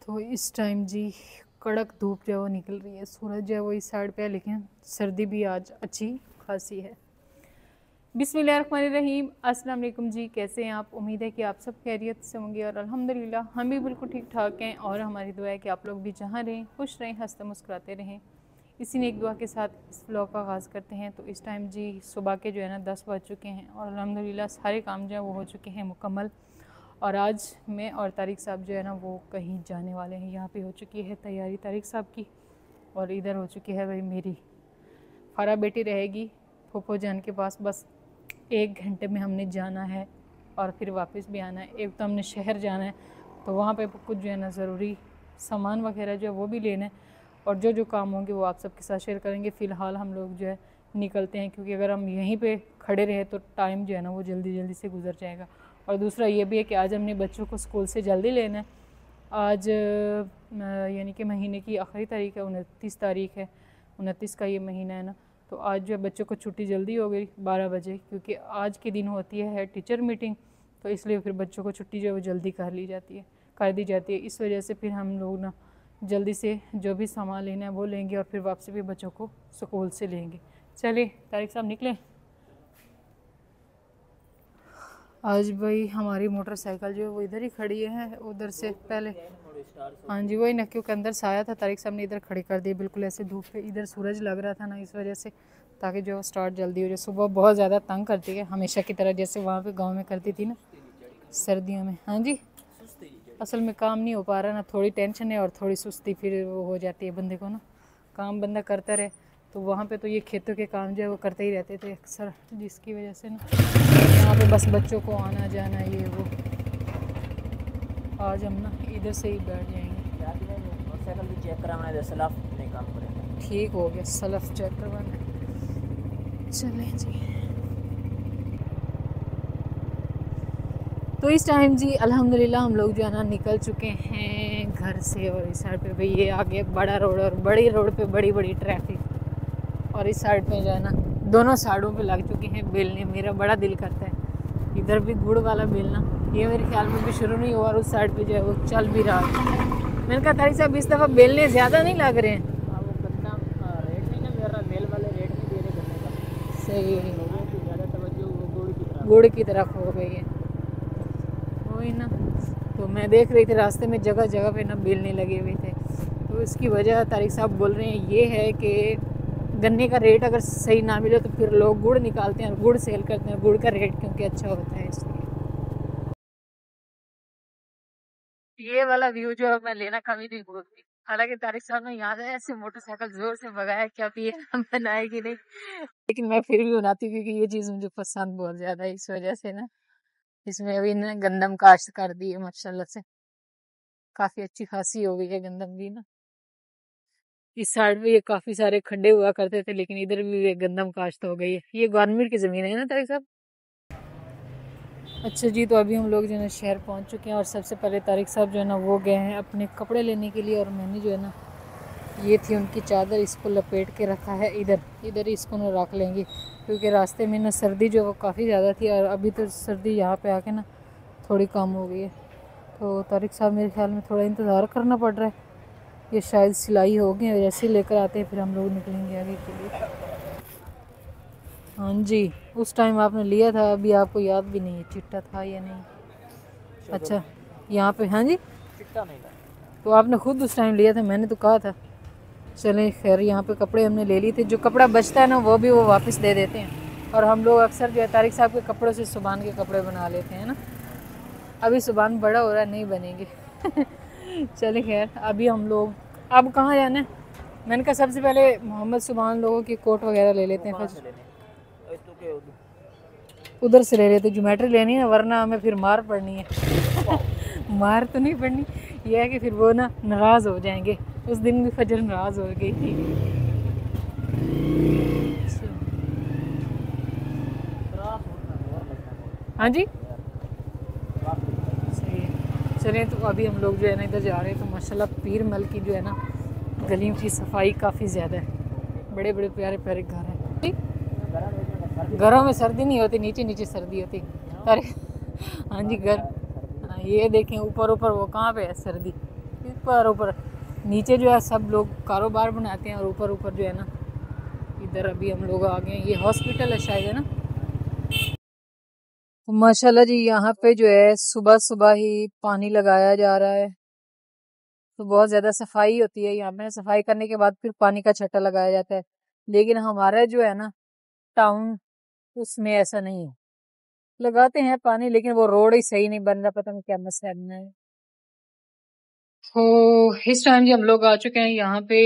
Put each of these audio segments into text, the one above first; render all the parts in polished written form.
तो इस टाइम जी कड़क धूप जो है वो निकल रही है, सूरज जो है वो इस साइड पे है, लेकिन सर्दी भी आज अच्छी खासी है। बिस्मिल्लाहिर्रहमानिर्रहीम, अस्सलाम वालेकुम जी। कैसे हैं आप? उम्मीद है कि आप सब खैरियत से होंगे और अल्हम्दुलिल्लाह हम भी बिल्कुल ठीक ठाक हैं। और हमारी दुआ है कि आप लोग भी जहाँ रहें खुश रहें, हंसते मुस्कुराते रहें। इसी ने एक दुआ के साथ इस व्लॉग का आगाज़ करते हैं। तो इस टाइम जी सुबह के जो है ना 10 बज चुके हैं और अल्हम्दुलिल्लाह सारे काम जो है वो हो चुके हैं मुकम्मल। और आज मैं और तारिक साहब जो है ना वो कहीं जाने वाले हैं। यहाँ पे हो चुकी है तैयारी तारिक साहब की, और इधर हो चुकी है भाई मेरी फारा बेटी रहेगी फूफो जान के पास। बस 1 घंटे में हमने जाना है और फिर वापस भी आना है। एक तो हमने शहर जाना है, तो वहाँ पे कुछ जो है ना ज़रूरी सामान वगैरह जो है वो भी लेना है, और जो जो काम होंगे वो आप सबके साथ शेयर करेंगे। फ़िलहाल हम लोग जो है निकलते हैं, क्योंकि अगर हम यहीं पे खड़े रहे तो टाइम जो है ना वो जल्दी जल्दी से गुजर जाएगा। और दूसरा ये भी है कि आज हमने बच्चों को स्कूल से जल्दी लेना है। आज यानी कि महीने की आखिरी तारीख है, 29 तारीख है, 29 का ये महीना है ना। तो आज जो है बच्चों को छुट्टी जल्दी हो गई 12 बजे, क्योंकि आज के दिन होती है टीचर मीटिंग, तो इसलिए फिर बच्चों को छुट्टी जो है वो जल्दी कर दी जाती है। इस वजह से फिर हम लोग ना जल्दी से जो भी सामान लेना है वो लेंगे और फिर वापसी भी बच्चों को स्कूल से लेंगे। चलिए तारिक साहब निकलें। आज भाई हमारी मोटरसाइकिल जो है वो इधर ही खड़ी है, उधर से पहले। हाँ जी वही ना, क्योंकि अंदर से आया था तारिक साहब ने इधर खड़ी कर दी बिल्कुल ऐसे धूप पे। इधर सूरज लग रहा था ना, इस वजह से, ताकि जो स्टार्ट जल्दी हो जाए। सुबह बहुत ज़्यादा तंग करती है हमेशा की तरह, जैसे वहाँ पे गांव में करती थी ना सर्दियों में। हाँ जी, असल में काम नहीं हो पा रहा ना, थोड़ी टेंशन है और थोड़ी सुस्ती फिर वो हो जाती है बंदे को ना। काम बंदा करता रहे, तो वहाँ पे तो ये खेतों के काम जो है वो करते ही रहते थे अक्सर, जिसकी वजह से ना यहाँ पे बस बच्चों को आना जाना ये वो। आज हम ना इधर से ही बैठ जाएंगे। मोटरसाइकिल भी चेक कराना है, सलाफ नहीं काम करेंगे। ठीक हो गया, सलफ चेक करवाना। चलें जी। तो इस टाइम जी अल्हम्दुलिल्लाह हम लोग जो है ना निकल चुके हैं घर से। और इस साइड पे भाई ये आगे बड़ा रोड, और बड़ी रोड पे बड़ी बड़ी ट्रैफिक। और इस साइड पे जो है ना दोनों साइडों पे लग चुके हैं बेलने। मेरा बड़ा दिल करता है इधर भी गुड़ वाला बेलना, ये मेरे ख्याल में भी शुरू नहीं हुआ और उस साइड पे जो है वो चल भी रहा है। मैंने कहा तारिक साहब इस दफ़ा बेलने ज़्यादा नहीं लग रहे हैं? हाँ वो गन्ना रेट नहीं ना मेरा, बेल वाले रेट नहीं दे रहे गन्ने का। सही है, लोगों की ज़्यादा तवज्जो वो गुड़ की तरफ हो गई है वही ना। तो मैं देख रही थी रास्ते में जगह जगह पे ना बेलने लगे हुए थे। तो इसकी वजह तारिक साहब बोल रहे हैं ये है कि गन्ने का रेट अगर सही ना मिले तो फिर लोग गुड़ निकालते हैं और गुड़ सेल करते हैं, गुड़ का रेट क्योंकि अच्छा होता है इसलिए। ये वाला व्यू जो है मैं लेना कभी नहीं भूलती। हालांकि तारिक साहब ने याद है ऐसे मोटरसाइकिल जोर से भगाया, क्या भी बनाएगी नहीं, लेकिन मैं फिर भी बनाती हूँ क्योंकि ये चीज़ मुझे पसंद बहुत ज़्यादा है। इस वजह से ना इसमें अभी ना गंदम काश्त कर दी है माशाल्लाह से, काफ़ी अच्छी खासी हो गई है गंदम भी ना। इस साइड में ये काफ़ी सारे खड्डे हुआ करते थे, लेकिन इधर भी ये गंदम काश्त हो गई है। ये गवर्नमेंट की ज़मीन है ना तारिक साहब? अच्छा जी, तो अभी हम लोग जो है ना शहर पहुंच चुके हैं। और सबसे पहले तारिक साहब जो है ना वो गए हैं अपने कपड़े लेने के लिए, और मैंने जो है ना ये थी उनकी चादर, इसको लपेट के रखा है इधर इधर ही इसको ना रख लेंगे, क्योंकि रास्ते में ना सर्दी जो वो काफ़ी ज़्यादा थी और अभी तो सर्दी यहाँ पे आके ना थोड़ी कम हो गई है। तो तारिक साहब मेरे ख्याल में थोड़ा इंतज़ार करना पड़ रहा है, ये शायद सिलाई होगी और ऐसे ही लेकर आते हैं फिर हम लोग निकलेंगे आगे के लिए। हाँ जी, उस टाइम आपने लिया था, अभी आपको याद भी नहीं है चिट्टा था या नहीं। अच्छा यहाँ पे, हाँ जी चिट्टा नहीं था तो आपने खुद उस टाइम लिया था, मैंने तो कहा था। चलें खैर, यहाँ पे कपड़े हमने ले लिए थे, जो कपड़ा बचता है ना वो भी वो वापस दे देते हैं। और हम लोग अक्सर जो है तारिक साहब के कपड़ों से सुबान के कपड़े बना लेते हैं ना। अभी सुबान बड़ा हो रहा है, नहीं बनेंगे चलें खैर, अभी हम लोग अब कहाँ जाना है? मैंने कहा सबसे पहले मोहम्मद सुबान लोगों की कोट वगैरह ले लेते हैं, फिर उधर से ले लेते। ज्योमेट्री लेनी है वरना हमें फिर मार पड़नी है मार तो नहीं पड़नी, यह है कि फिर वो ना नाराज़ हो जाएंगे। उस दिन भी फजर नाराज़ हो गई थी। हाँ जी सही है। चलें, तो अभी हम लोग जो है ना इधर जा रहे हैं। तो माशाल्लाह पीर मल की जो है ना गलियों की सफाई काफ़ी ज़्यादा है, बड़े बड़े प्यारे प्यारे घर हैं। घरों में सर्दी नहीं होती, नीचे नीचे सर्दी होती। अरे हाँ जी घर, हाँ ये देखें ऊपर ऊपर वो कहाँ पे है सर्दी, पर ऊपर नीचे जो है सब लोग कारोबार बनाते हैं और ऊपर ऊपर जो है ना इधर अभी हम लोग आ गए हैं। ये हॉस्पिटल है शायद, है ना। तो माशाल्लाह जी यहाँ पे जो है सुबह सुबह ही पानी लगाया जा रहा है, तो बहुत ज़्यादा सफाई होती है यहाँ पे। सफाई करने के बाद फिर पानी का छट्टा लगाया जाता है, लेकिन हमारा जो है ना टाउन, उसमें ऐसा नहीं है। लगाते हैं पानी लेकिन वो रोड ही सही नहीं बन रहा, पता नहीं क्या मसला है। तो इस टाइम जी हम लोग आ चुके हैं यहाँ पे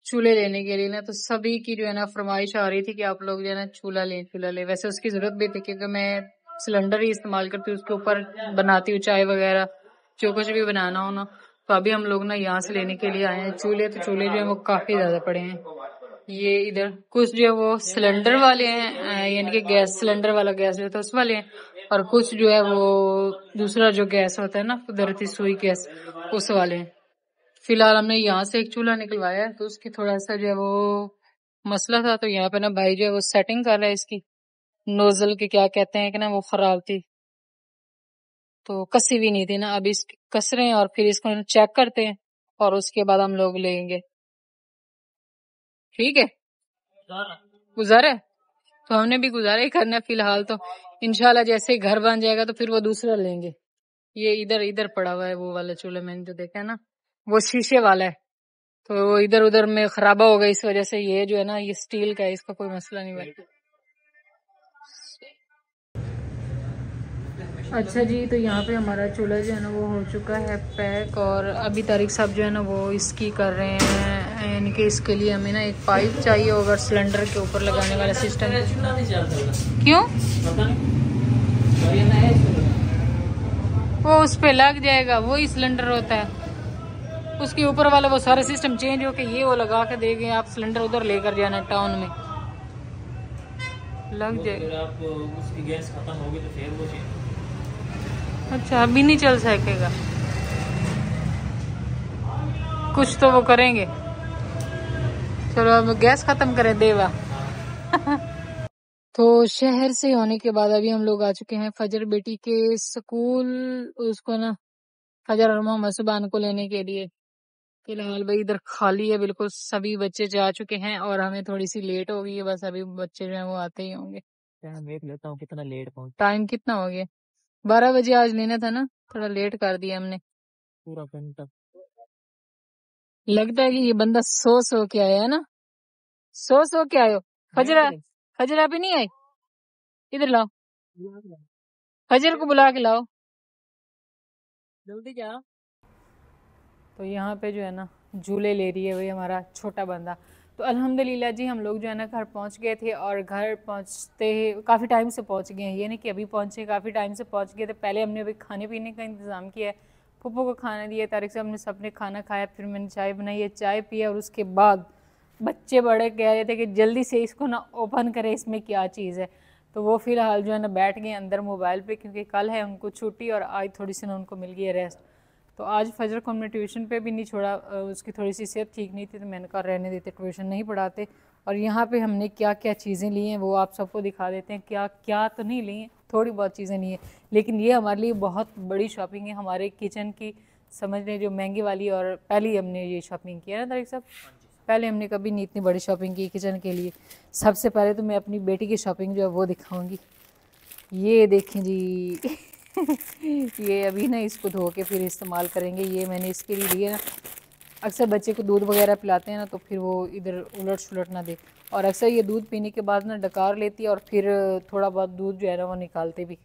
चूल्हे लेने के लिए ना। तो सभी की जो है ना फरमाइश आ रही थी कि आप लोग जो है ना चूल्हा लें। वैसे उसकी जरूरत भी थी क्योंकि मैं सिलेंडर ही इस्तेमाल करती हूँ, उसके ऊपर बनाती हूँ चाय वगैरह, जो कुछ भी बनाना हो ना। तो अभी हम लोग ना यहाँ से लेने के लिए आए हैं चूल्हे। तो चूल्हे जो है वो काफी ज्यादा पड़े हैं। ये इधर कुछ जो है वो सिलेंडर वाले हैं, यानी कि गैस सिलेंडर वाला गैस जो होता है उस वाले हैं, और कुछ जो है वो दूसरा जो गैस होता है ना कुदरती सुई गैस, उस वाले हैं। फिलहाल हमने यहाँ से एक चूल्हा निकलवाया है, तो उसकी थोड़ा सा जो है वो मसला था। तो यहाँ पे ना भाई जो है वो सेटिंग कर रहा है इसकी, नोजल के क्या कहते हैं कि ना वो खराब थी, तो कसी भी नहीं थी ना। अभी इसकी कस रहे हैं और फिर इसको चेक करते हैं और उसके बाद हम लोग लेंगे। ठीक है, गुजारा है तो हमने भी गुजारा ही करना है फिलहाल। तो इंशाल्लाह जैसे ही घर बन जाएगा तो फिर वो दूसरा लेंगे। ये इधर इधर पड़ा हुआ है वो वाला चूल्हा, मैंने जो देखा है ना वो शीशे वाला है, तो वो इधर उधर में खराबा हो गया, इस वजह से। ये जो है ना ये स्टील का है, इसका कोई मसला नहीं भाई। अच्छा जी, तो यहाँ पे हमारा चूल्हा जो है ना वो हो चुका है पैक, और अभी तारिक साहब जो है ना वो इसकी कर रहे हैं, यानी कि इसके लिए हमें ना एक पाइप चाहिए होगा सिलेंडर के ऊपर लगाने वाला सिस्टम। क्यों? वो उस पे लग जाएगा, वही सिलेंडर होता है। उसके ऊपर वाला वो सारा सिस्टम चेंज होके ये वो लगा के देंगे, आप सिलेंडर उधर लेकर जाना टाउन में लग जाएगा। आप उसकी गैस खत्म होगी तो फिर वो अच्छा अभी नहीं चल सकेगा, कुछ तो वो करेंगे। चलो अब गैस खत्म करें देवा। तो शहर से होने के बाद अभी हम लोग आ चुके हैं फजर बेटी के स्कूल, उसको ना फजर और मोहम्मद सुबान को लेने के लिए। फिलहाल भाई इधर खाली है बिल्कुल, सभी बच्चे जा चुके हैं और हमें थोड़ी सी लेट हो गई है, बस अभी बच्चे जो है वो आते ही होंगे। देख लेता हूँ कितना लेट पहुंच। टाइम कितना हो गया? 12 बजे आज लेना था ना, थोड़ा लेट कर दिया हमने पूरा घंटा। लगता है कि ये बंदा सो के आया है ना, सो के आयो। फजरा फजरा भी नहीं आई, इधर लाओ, फजर को बुला के लाओ जल्दी क्या। तो यहाँ पे जो है ना झूले ले रही है वही हमारा छोटा बंदा। तो अल्हम्दुलिल्लाह जी हम लोग जो है ना घर पहुँच गए थे, और घर पहुँचते काफ़ी टाइम से पहुँच गए हैं, ये नहीं कि अभी पहुँचे, काफ़ी टाइम से पहुँच गए थे। पहले हमने अभी खाने पीने का इंतज़ाम किया है, पप्पू को खाना दिया, तारिक साहब ने सबने खाना खाया, फिर मैंने चाय बनाई है, चाय पिया, और उसके बाद बच्चे बड़े कह रहे थे कि जल्दी से इसको ना ओपन करें, इसमें क्या चीज़ है। तो वो फ़िलहाल जो है ना बैठ गए अंदर मोबाइल पे, क्योंकि कल है उनको छुट्टी और आज थोड़ी सी ना उनको मिल गई है रेस्ट। तो आज फजर को हमने ट्यूशन पे भी नहीं छोड़ा, उसकी थोड़ी सी सेहत ठीक नहीं थी, तो मैंने कहा रहने देते, ट्यूशन नहीं पढ़ाते। और यहाँ पे हमने क्या क्या चीज़ें ली हैं वो आप सबको दिखा देते हैं। क्या क्या तो नहीं ली हैं, थोड़ी बहुत चीज़ें ली हैं, लेकिन ये हमारे लिए बहुत बड़ी शॉपिंग है हमारे किचन की, समझ लें जो महंगी वाली। और पहले हमने ये शॉपिंग किया ना तारिक साहब, पहले हमने कभी नहीं इतनी बड़ी शॉपिंग की किचन के लिए। सबसे पहले तो मैं अपनी बेटी की शॉपिंग जो है वो दिखाऊँगी। ये देखें जी ये अभी ना इसको धो के फिर इस्तेमाल करेंगे। ये मैंने इसके लिए लिए ना, अक्सर बच्चे को दूध वगैरह पिलाते हैं ना, तो फिर वो इधर उलट सुलट ना दे, और अक्सर ये दूध पीने के बाद ना डकार लेती है, और फिर थोड़ा बहुत दूध जो है ना वो निकालते भी,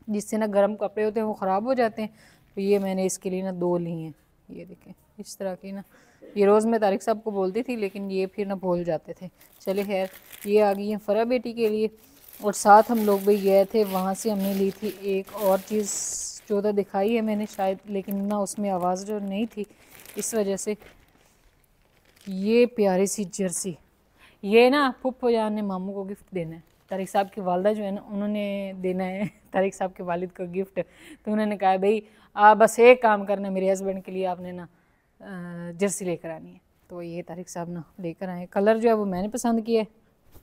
जिससे ना गर्म कपड़े होते हैं वो ख़राब हो जाते हैं। तो ये मैंने इसके लिए ना 2 ली हैं, ये देखें इस तरह की ना। ये रोज़ मैं तारिक साहब को बोलती थी, लेकिन ये फिर ना भूल जाते थे। चले खैर, ये आ गई हैं फ़रा बेटी के लिए। और साथ हम लोग भी गए थे, वहाँ से हमने ली थी एक और चीज़ जो तो दिखाई है मैंने शायद, लेकिन ना उसमें आवाज़ जो नहीं थी, इस वजह से। ये प्यारी सी जर्सी, ये ना फुप्पो जान ने मामू को गिफ्ट देना है। तारिक साहब की वालदा जो है ना उन्होंने देना है तारिक साहब के वालिद को गिफ्ट। तो उन्होंने कहा भाई आप बस एक काम करना, मेरे हस्बैंड के लिए आपने ना जर्सी लेकर आनी है। तो ये तारिक साहब ना लेकर आए। कलर जो है वो मैंने पसंद किया है,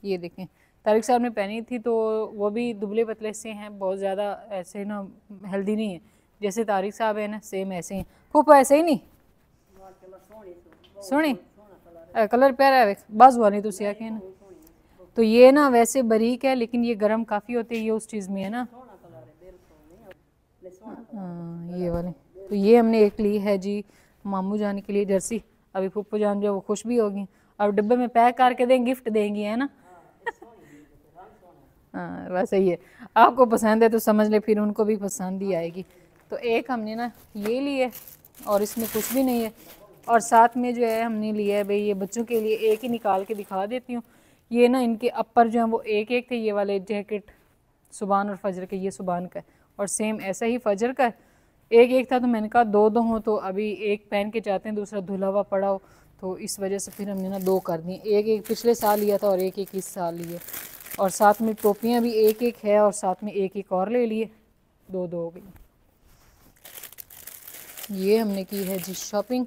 ये देखें। तारिक साहब ने पहनी थी तो वो भी दुबले पतले से हैं, बहुत ज़्यादा ऐसे ना हेल्दी नहीं है, जैसे तारिक साहब है ना सेम ऐसे ही। फूफा ऐसे ही नहीं, सोहनी कलर प्यारा है, बाजू वाली तुसी आके ना। तो ये ना वैसे बारीक है लेकिन ये गर्म काफ़ी होते हैं, ये उस चीज़ में है ना। हाँ ये वाले, तो ये हमने एक ली है जी मामू जाने के लिए जर्सी। अभी फूफू जान जो वो खुश भी होगी, अब डब्बे में पैक करके देंगे, गिफ्ट देंगी है ना। हाँ बस सही है, आपको पसंद है तो समझ ले फिर उनको भी पसंद ही आएगी। तो एक हमने ना ये ली है और इसमें कुछ भी नहीं है, और साथ में जो है हमने लिया है भाई ये बच्चों के लिए, एक ही निकाल के दिखा देती हूँ। ये ना इनके अपर जो हैं वो एक एक थे, ये वाले जैकेट सुबान और फजर के, ये सुबान का है और सेम ऐसा ही फजर का है, एक एक था। तो मैंने कहा दो दो हों, तो अभी एक पहन के चाहते हैं दूसरा धुला हुआ पड़ा हो, तो इस वजह से फिर हमने ना दो कर दिए, एक एक पिछले साल लिया था और एक एक इस साल लिए। और साथ में टोपियाँ भी एक एक है और साथ में एक एक और ले लिए, दो दो हो गई। ये हमने की है जी शॉपिंग,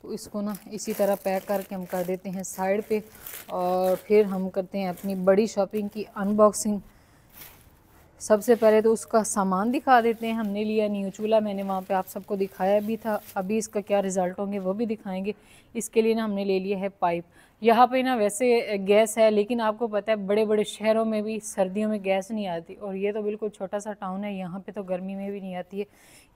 तो इसको ना इसी तरह पैक करके हम कर देते हैं साइड पे, और फिर हम करते हैं अपनी बड़ी शॉपिंग की अनबॉक्सिंग। सबसे पहले तो उसका सामान दिखा देते हैं। हमने लिया न्यू चूल्हा, मैंने वहाँ पे आप सबको दिखाया भी था, अभी इसका क्या रिज़ल्ट होंगे वो भी दिखाएंगे। इसके लिए ना हमने ले लिया है पाइप। यहाँ पे ना वैसे गैस है, लेकिन आपको पता है बड़े बड़े शहरों में भी सर्दियों में गैस नहीं आती, और ये तो बिल्कुल छोटा सा टाउन है, यहाँ पे तो गर्मी में भी नहीं आती है।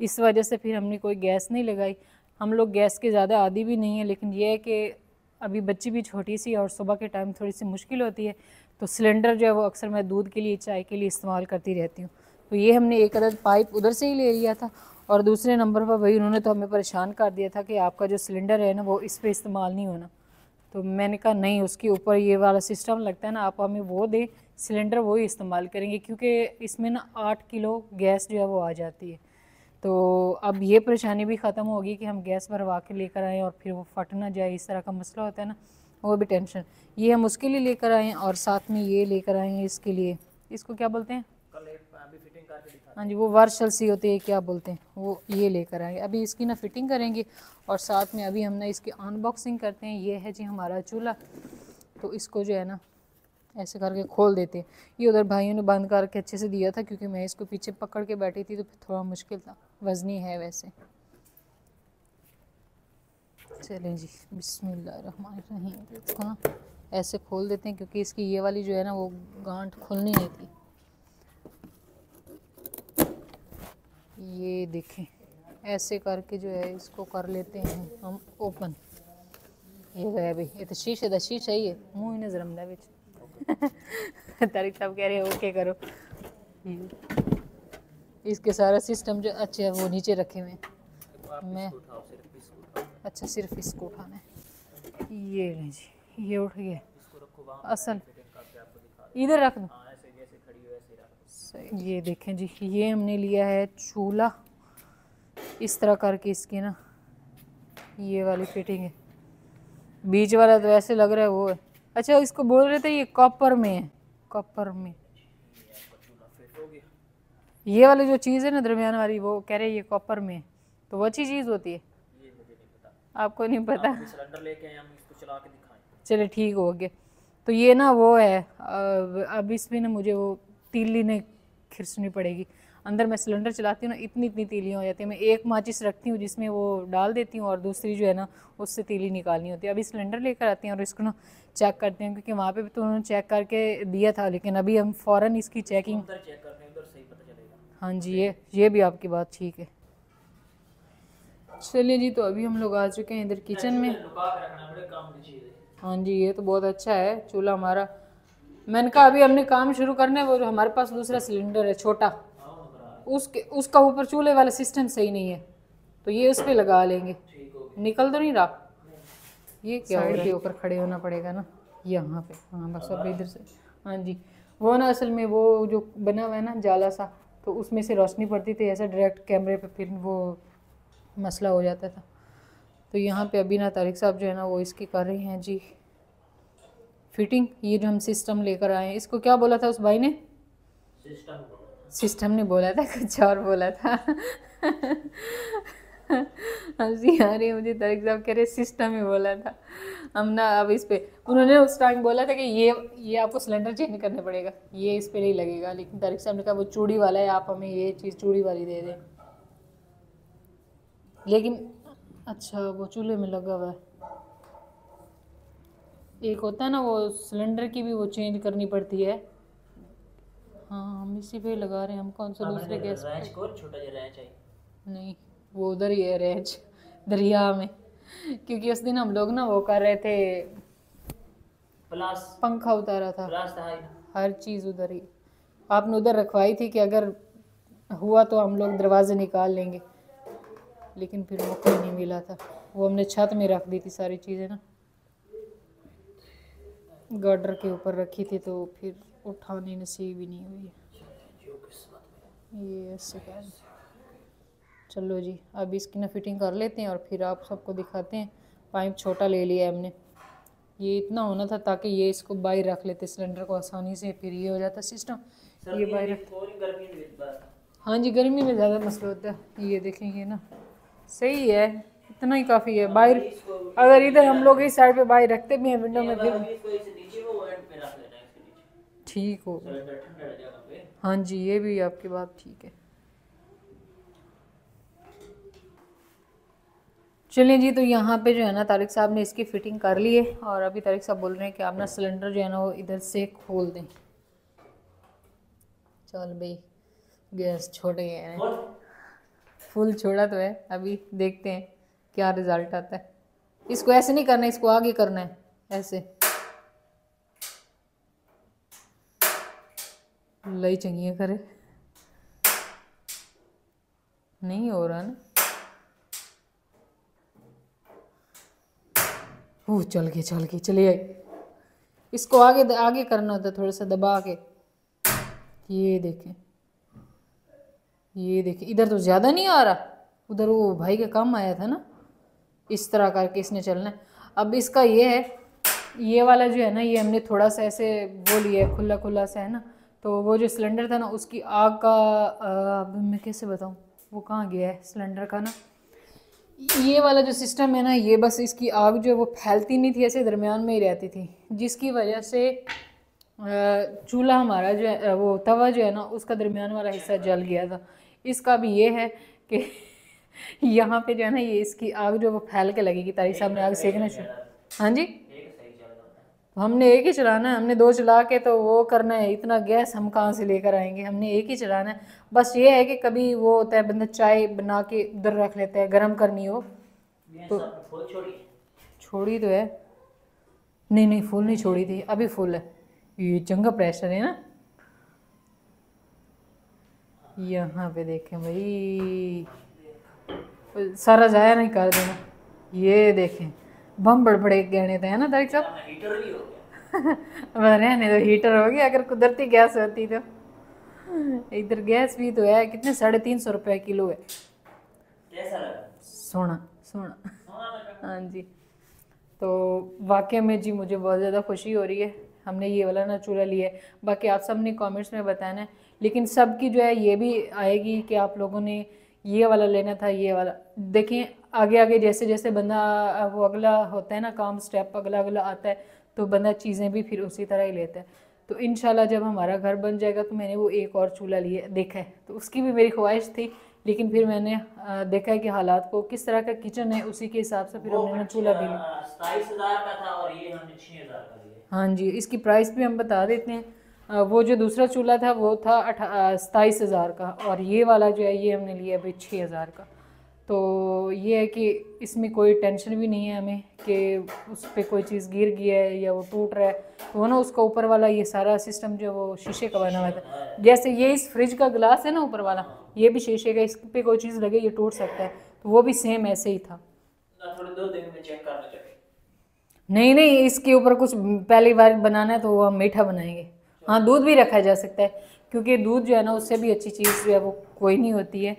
इस वजह से फिर हमने कोई गैस नहीं लगाई। हम लोग गैस के ज़्यादा आदी भी नहीं है, लेकिन यह है कि अभी बच्ची भी छोटी सी और सुबह के टाइम थोड़ी सी मुश्किल होती है, तो सिलेंडर जो है वो अक्सर मैं दूध के लिए, चाय के लिए इस्तेमाल करती रहती हूँ। तो ये हमने एक अदद पाइप उधर से ही ले लिया था, और दूसरे नंबर पर भाई उन्होंने तो हमें परेशान कर दिया था कि आपका जो सिलेंडर है ना वो इस पर इस्तेमाल नहीं होना। तो मैंने कहा नहीं, उसके ऊपर ये वाला सिस्टम लगता है ना, आप हमें वो दें, सिलेंडर वो ही इस्तेमाल करेंगे, क्योंकि इसमें ना 8 किलो गैस जो है वो आ जाती है। तो अब ये परेशानी भी ख़त्म होगी कि हम गैस भरवा के लेकर आएँ और फिर वो फट ना जाए, इस तरह का मसला होता है ना, वो भी टेंशन। ये हम उसके लिए लेकर आए, और साथ में ये लेकर आए हैं इसके लिए, इसको क्या बोलते हैं, हाँ जी वो वर्शल सी होती है, क्या बोलते हैं वो, ये लेकर आएंगे। अभी इसकी ना फिटिंग करेंगे, और साथ में अभी हम ना इसकी अनबॉक्सिंग करते हैं। ये है जी हमारा चूल्हा, तो इसको जो है ना ऐसे करके खोल देते हैं। ये उधर भाइयों ने बंद करके अच्छे से दिया था, क्योंकि मैं इसको पीछे पकड़ के बैठी थी तो फिर थोड़ा मुश्किल था, वज़नी है वैसे। चलें जी बिस्मिल्लाहिर्रहमानिर्रहीम, इसको ना ऐसे खोल देते हैं, क्योंकि इसकी ये वाली जो है ना वो गांठ खुलनी नहीं थी। ये देखें ऐसे करके जो है इसको कर लेते हैं हम ओपन। ये गया भाई, ये तो शीशे दा शीशा ही है, मुँह ही नजर आंदा विच। तारिक साहब कह रहे हैं ओके करो। इसके सारा सिस्टम जो अच्छे है वो नीचे रखे हुए हैं। मैं अच्छा सिर्फ इसको उठाना है। ये नहीं जी, ये उठ गया असल, इधर रख दो। ये देखें जी, ये हमने लिया है चूल्हा, इस तरह करके इसकी ना ये वाली फिटिंग है। बीच वाला तो ऐसे लग रहा है वो है, अच्छा इसको बोल रहे थे ये कॉपर में है, कॉपर में। ये वाली जो चीज़ है ना दरमियान वाली, वो कह रहे हैं ये कॉपर में है, तो वो अच्छी चीज़ होती है। आपको नहीं पता, सिलेंडर लेके आए हम, इसको चला के दिखाएं। चले ठीक हो गया। तो ये ना वो है, अब इसमें ना मुझे वो तीली नहीं खिरसनी पड़ेगी। अंदर मैं सिलेंडर चलाती हूँ ना, इतनी इतनी तीलियाँ हो जाती हैं। मैं एक माचिस रखती हूँ जिसमें वो डाल देती हूँ, और दूसरी जो है ना उससे तीली निकालनी होती है। अभी सिलेंडर लेकर आती हैं और इसको ना चेक करते हैं, क्योंकि वहाँ पे भी तो उन्होंने चेक करके दिया था, लेकिन अभी हम फ़ौरन इसकी चेकिंग। हाँ जी ये भी आपकी बात ठीक है। चलिए जी, तो अभी हम लोग आ चुके हैं इधर किचन में। हाँ जी ये तो बहुत अच्छा है चूल्हा हमारा। मैंने कहा अभी हमने काम शुरू करना है, वो जो हमारे पास दूसरा सिलेंडर है छोटा, उसका ऊपर चूल्हे वाला सिस्टम सही नहीं है, तो ये उस पर लगा लेंगे। निकल तो नहीं रहा, ये क्या साइड के ऊपर खड़े होना पड़ेगा ना यहाँ पे। हाँ बस अब इधर से, हाँ जी वो ना असल में वो जो बना हुआ है ना जाला सा, तो उसमें से रोशनी पड़ती थी ऐसा डायरेक्ट कैमरे पे, फिर वो मसला हो जाता था। तो यहाँ पे अभी ना तारिक साहब जो है ना वो इसकी कर रही हैं जी फिटिंग। ये जो हम सिस्टम लेकर आए हैं, इसको क्या बोला था उस भाई ने, सिस्टम नहीं बोला था, कुछ और बोला था। हंसी आ रही है मुझे, तारिक साहब कह रहे सिस्टम ही बोला था। हम ना अब इस पे, उन्होंने उस टाइम बोला था कि ये आपको सिलेंडर चेंज करना पड़ेगा, ये इस पे नहीं लगेगा, लेकिन तारिक साहब ने कहा वो चूड़ी वाला है, आप हमें ये चीज़ चूड़ी वाली दे दें। लेकिन अच्छा वो चूल्हे में लगा हुआ है, एक होता है ना वो सिलेंडर की भी वो चेंज करनी पड़ती है। हाँ हम इसी पे लगा रहे हैं, हम कौन सा दूसरे गैस रैंच को छोटा जो रैंच है। नहीं वो उधर ही है रैंच, दरिया में। क्योंकि उस दिन हम लोग ना वो कर रहे थे, प्लस पंखा उतारा था, प्लस था ही। हर चीज़ उधर ही। आपने उधर रखवाई थी कि अगर हुआ तो हम लोग दरवाजे निकाल लेंगे, लेकिन फिर मौका ही नहीं मिला था। वो हमने छत में रख दी थी सारी चीज़ें ना, गार्डर के ऊपर रखी थी, तो फिर उठाने नसीब ही नहीं हुई। ये ऐसे कर, चलो जी अब इसकी ना फिटिंग कर लेते हैं और फिर आप सबको दिखाते हैं। पाइप छोटा ले लिया हमने, ये इतना होना था ताकि ये इसको बाहर रख लेते सिलेंडर को आसानी से, फिर ये हो जाता सिस्टम। ये बाहर रख, हाँ जी गर्मी में ज़्यादा मसला होता है। ये देखेंगे ना सही है, इतना ही काफ़ी है। बाहर अगर इधर हम लोग इस साइड पे बाहर रखते भी हैं विंडो में फिर ठीक हो। हाँ जी ये भी आपकी बात ठीक है। चलिए जी, तो यहाँ पे जो है ना तारिक साहब ने इसकी फ़िटिंग कर ली है और अभी तारिक साहब बोल रहे हैं कि आप ना सिलेंडर जो है ना वो इधर से खोल दें। चल भाई गैस छोड़ गए हैं, फुल छोड़ा तो है, अभी देखते हैं क्या रिज़ल्ट आता है। इसको ऐसे नहीं करना, इसको आगे करना है ऐसे। लई चंगी करे, नहीं हो रहा ना। चल के चलिए, इसको आगे आगे करना होता है थोड़ा सा दबा के। ये देखें, ये देखें, इधर तो ज़्यादा नहीं आ रहा, उधर वो भाई का काम आया था ना, इस तरह करके इसने चलना है। अब इसका ये है, ये वाला जो है ना ये हमने थोड़ा सा ऐसे वो लिया है, खुला खुला सा है ना, तो वो जो सिलेंडर था ना उसकी आग का अब मैं कैसे बताऊँ वो कहाँ गया है सिलेंडर का ना। ये वाला जो सिस्टम है ना ये बस इसकी आग जो है वो फैलती नहीं थी, ऐसे दरमियान में ही रहती थी, जिसकी वजह से चूल्हा हमारा जो है वो तवा जो है ना उसका दरमियान वाला हिस्सा जल गया था। इसका भी ये है कि यहाँ पे जो है ना ये इसकी आग जो वो फैल के लगेगी। तारिक साहब ने आग सेकना शुरू, हाँ जी हमने एक ही चलाना है, हमने दो चला के तो वो करना है, इतना गैस हम कहाँ से लेकर आएंगे, हमने एक ही चलाना है। बस ये है कि कभी वो होता है बंदा चाय बना के उधर रख लेता है, गर्म करनी हो तो। छोड़ी तो है, नहीं फुल नहीं छोड़ी थी, अभी फुल है। ये चंगा प्रेशर है ना, यहाँ पे देखें भाई, सारा जाया नहीं कर देना। ये देखें बम बड़बड़े गहने थे है ना तारिक साहब। हीटर भी हो गया रहने तो हीटर हो गया, अगर कुदरती गैस होती तो। इधर गैस भी तो है, कितने 350 रुपये किलो है। कैसा लगा? सोना सोना हाँ जी। तो वाकई में जी मुझे बहुत ज़्यादा खुशी हो रही है, हमने ये वाला ना चूल्हा लिया है। बाकी आप सब ने कमेंट्स में बताना है, लेकिन सबकी जो है ये भी आएगी कि आप लोगों ने ये वाला लेना था, ये वाला। देखें आगे आगे जैसे जैसे बंदा वो अगला होता है ना काम, स्टेप अगला अगला आता है तो बंदा चीज़ें भी फिर उसी तरह ही लेता है। तो इंशाल्लाह जब हमारा घर बन जाएगा तो मैंने वो एक और चूल्हा लिया देखा है, तो उसकी भी मेरी ख्वाहिश थी, लेकिन फिर मैंने देखा है कि हालात को किस तरह का किचन है उसी के हिसाब से फिर हमने चूल्हा भी लिया। 27,000 का था और ये हमने 6,000 का लिया। हाँ जी इसकी प्राइस भी हम बता देते हैं। वो जो दूसरा चूल्हा था वो था 27,000 का, और ये वाला जो है ये हमने लिया भाई 6,000 का। तो ये है कि इसमें कोई टेंशन भी नहीं है हमें कि उस पर कोई चीज़ गिर गया है या वो टूट रहा है, तो वो ना उसका ऊपर वाला ये सारा सिस्टम जो वो शीशे का बना हुआ था। जैसे ये इस फ्रिज का ग्लास है ना ऊपर वाला, ये भी शीशे का, इस पर कोई चीज़ लगे ये टूट सकता है, तो वो भी सेम ऐसे ही था। थोड़े 2 दिन में चेक करना चाहिए। नहीं इसके ऊपर कुछ पहली बार बनाना है तो वो हम मीठा बनाएंगे। हाँ दूध भी रखा जा सकता है, क्योंकि दूध जो है ना उससे भी अच्छी चीज़ जो है वो कोई नहीं होती है,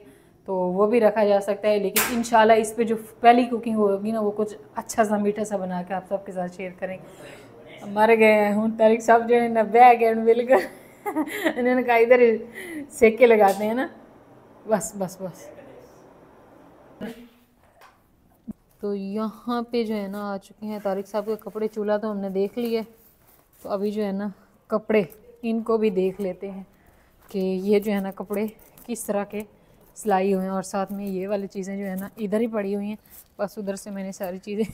तो वो भी रखा जा सकता है। लेकिन इंशाल्लाह इस पे जो पहली कुकिंग होगी ना वो कुछ अच्छा सा मीठा सा बना के आप सबके साथ शेयर करेंगे। मर गए हूँ तारिक साहब जो है ना बैग एंड मिलकर इन्होंने कहा इधर सेके लगाते हैं ना, बस बस बस। तो यहाँ पे जो है ना आ चुके हैं तारिक साहब के कपड़े। चूल्हा तो हमने देख लिया, तो अभी जो है ना कपड़े इनको भी देख लेते हैं कि ये जो है ना कपड़े किस तरह के सिलाई हुए हैं, और साथ में ये वाली चीज़ें जो है ना इधर ही पड़ी हुई हैं, बस उधर से मैंने सारी चीज़ें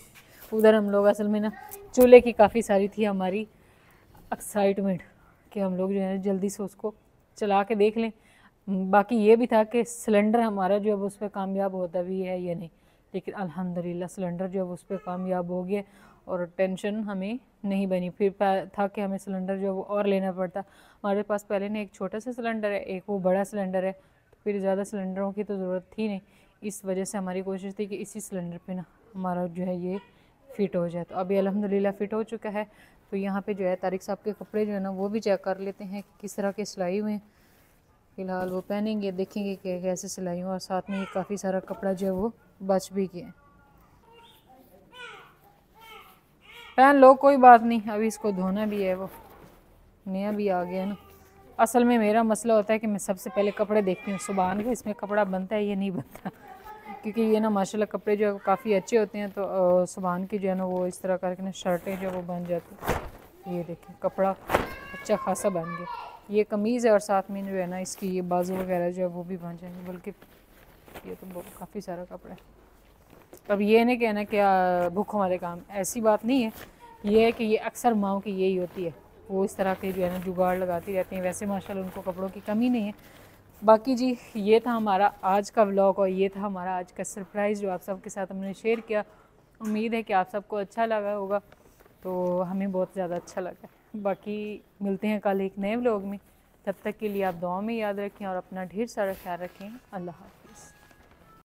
उधर हम लोग असल में ना चूल्हे की काफ़ी सारी थी हमारी एक्साइटमेंट कि हम लोग जो है जल्दी से उसको चला के देख लें। बाकी ये भी था कि सिलेंडर हमारा जो है उस पर कामयाब होता भी है या नहीं, लेकिन अल्हम्दुलिल्लाह सिलेंडर जो है उस पर कामयाब हो गया और टेंशन हमें नहीं बनी। फिर था कि हमें सिलेंडर जो है वो और लेना पड़ता। हमारे पास पहले ना एक छोटा सा सिलेंडर है, एक वो बड़ा सिलेंडर है, तो फिर ज़्यादा सिलेंडरों की तो ज़रूरत थी नहीं। इस वजह से हमारी कोशिश थी कि इसी सिलेंडर पे ना हमारा जो है ये फ़िट हो जाए। तो अभी अल्हम्दुलिल्लाह फ़िट हो चुका है। तो यहाँ पे जो है तारिक साहब के कपड़े जो है ना वो भी चेक कर लेते हैं किस तरह के सिलाई हुए हैं। फ़िलहाल वो पहनेंगे, देखेंगे कि कैसे सिलाई हुआ, और साथ में काफ़ी सारा कपड़ा जो है वो बच भी गया। पहन लो कोई बात नहीं, अभी इसको धोना भी है, वो नया भी आ गया ना। असल में मेरा मसला होता है कि मैं सबसे पहले कपड़े देखती हूँ सुबहान के इसमें कपड़ा बनता है या नहीं बनता, क्योंकि ये ना माशाल्लाह कपड़े जो है काफ़ी अच्छे होते हैं। तो सुबहान की जो है ना वो इस तरह करके ना शर्टें जो वो बन जाती हैं। ये देखें कपड़ा अच्छा खासा बन गया। ये कमीज़ है और साथ में जो है ना इसकी ये बाजू वगैरह जो है वो भी बन जाएंगे, बल्कि ये तो काफ़ी सारा कपड़ा है। अब ये नहीं कहना क्या भूखों वाले काम, ऐसी बात नहीं है। ये है कि ये अक्सर माओं की यही होती है, वो इस तरह के जो है ना जुगाड़ लगाती रहती हैं। वैसे माशाल्लाह उनको कपड़ों की कमी नहीं है। बाकी जी ये था हमारा आज का व्लॉग और ये था हमारा आज का सरप्राइज़ जो आप सबके साथ हमने शेयर किया। उम्मीद है कि आप सबको अच्छा लगा होगा, तो हमें बहुत ज़्यादा अच्छा लगा। बाकी मिलते हैं कल एक नए व्लॉग में, तब तक के लिए आप दुआ में याद रखें और अपना ढेर सारा ख्याल रखें। अल्लाह हाफ़िज़।